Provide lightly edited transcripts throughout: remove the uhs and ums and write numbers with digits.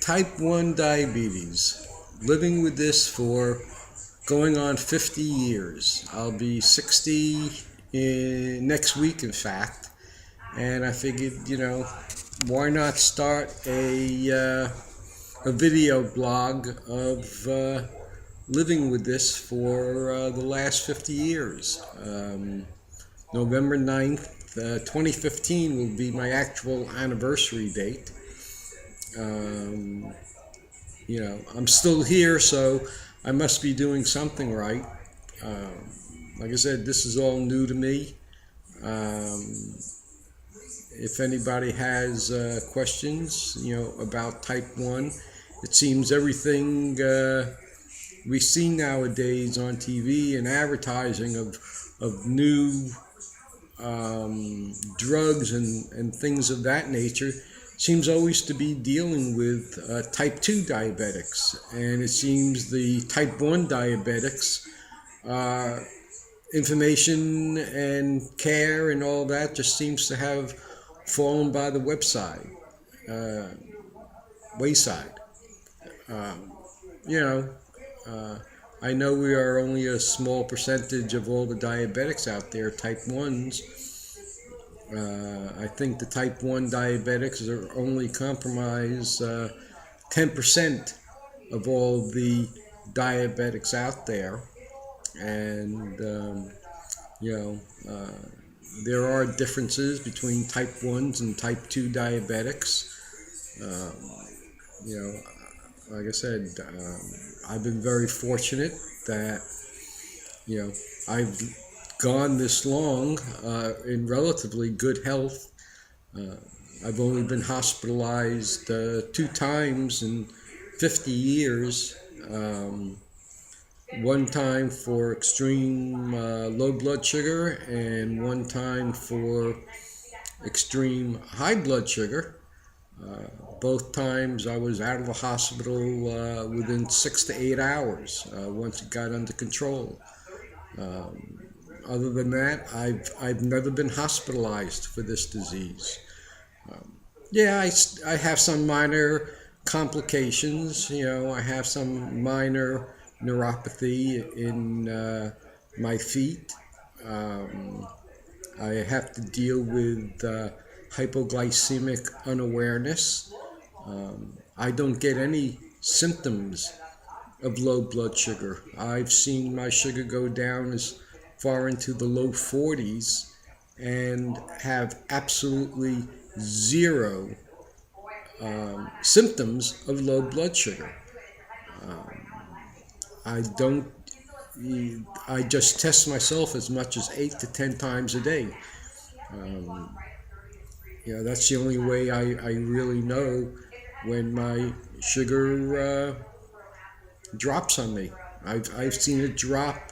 Type 1 diabetes. Living with this for going on 50 years. I'll be 60 next week, in fact. And I figured, why not start a video blog of living with this for the last 50 years. November 9th, 2015 will be my actual anniversary date. Um, I'm still here, so I must be doing something right. Like I said, this is all new to me. Um, if anybody has questions, about type 1, it seems everything we see nowadays on TV and advertising of new drugs and things of that nature seems always to be dealing with type 2 diabetics. And it seems the type 1 diabetics, information and care and all that just seems to have fallen by the uh, wayside. Um, you know, uh, I know we are only a small percentage of all the diabetics out there, type 1s. I think the type 1 diabetics are only compromise 10% of all the diabetics out there. And, you know, uh, there are differences between type 1s and type 2 diabetics. Um, you know, like I said, I've been very fortunate that, you know, I've gone this long in relatively good health. Uh, I've only been hospitalized 2 times in 50 years. Um, one time for extreme low blood sugar, and one time for extreme high blood sugar. Uh, both times I was out of the hospital within 6 to 8 hours once it got under control. Um, Other than that, I've never been hospitalized for this disease. Um, yeah, I have some minor complications. I have some minor neuropathy in my feet. Um, I have to deal with hypoglycemic unawareness. I don't get any symptoms of low blood sugar. I've seen my sugar go down as far into the low 40s and have absolutely zero symptoms of low blood sugar. Um, I don't. I just test myself as much as 8 to 10 times a day. Um, that's the only way I really know when my sugar drops on me. I've seen it drop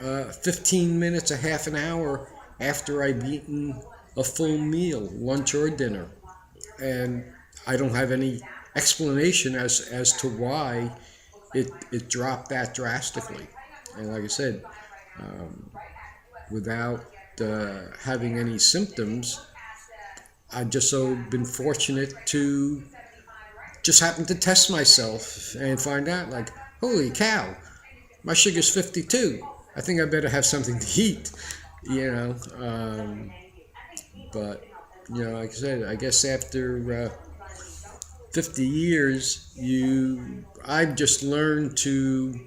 15 minutes, a half an hour after I've eaten a full meal, lunch or dinner. And I don't have any explanation as to why it dropped that drastically. And like I said, um, without having any symptoms, I've just so been fortunate to just happen to test myself and find out, like, holy cow, my sugar's 52. I think I better have something to eat, you know. But, like I said, I guess after 50 years, I've just learned to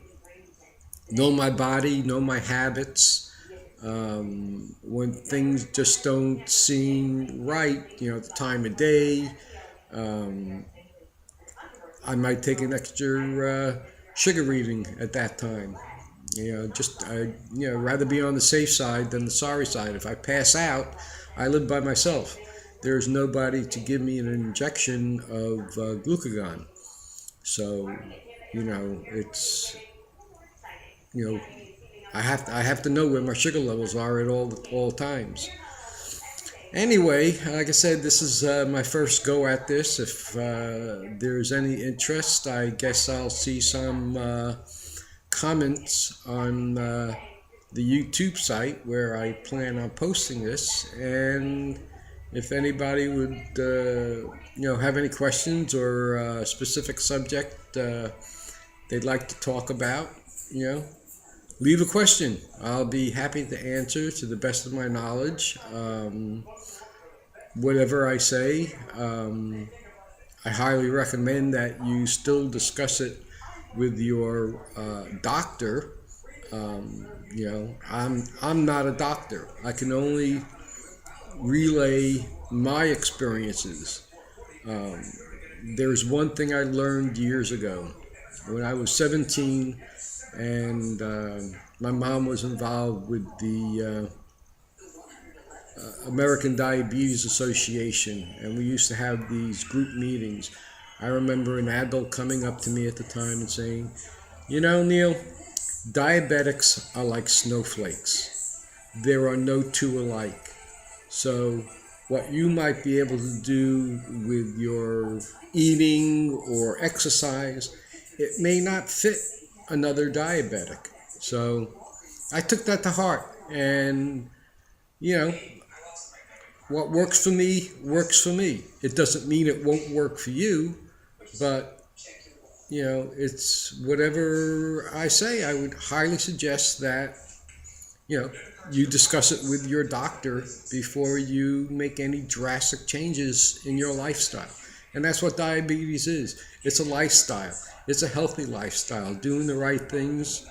know my body, know my habits. When things just don't seem right, the time of day, um, I might take an extra sugar reading at that time. Just rather be on the safe side than the sorry side. If I pass out, I live by myself. There's nobody to give me an injection of glucagon. So, it's you know I have to know where my sugar levels are at all times. Anyway, like I said, this is my first go at this. If there's any interest, I guess I'll see some comments on the YouTube site where I plan on posting this, and If anybody would, have any questions or a specific subject they'd like to talk about, leave a question. I'll be happy to answer to the best of my knowledge. Whatever I say, I highly recommend that you still discuss it with your doctor. I'm not a doctor. I can only relay my experiences. There's one thing I learned years ago when I was 17, and my mom was involved with the American Diabetes Association, and we used to have these group meetings. I remember an adult coming up to me at the time and saying, Neil, diabetics are like snowflakes. There are no two alike. So what you might be able to do with your eating or exercise, it may not fit another diabetic. So I took that to heart, and what works for me works for me. It doesn't mean it won't work for you, but it's whatever I say. I would highly suggest that you discuss it with your doctor before you make any drastic changes in your lifestyle. And that's what diabetes is. It's a lifestyle. It's a healthy lifestyle, doing the right things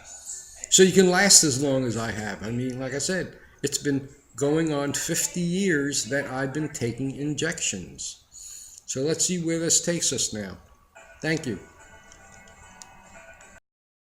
so you can last as long as I have. I mean, like I said, it's been going on 50 years that I've been taking injections. So let's see where this takes us now. Thank you.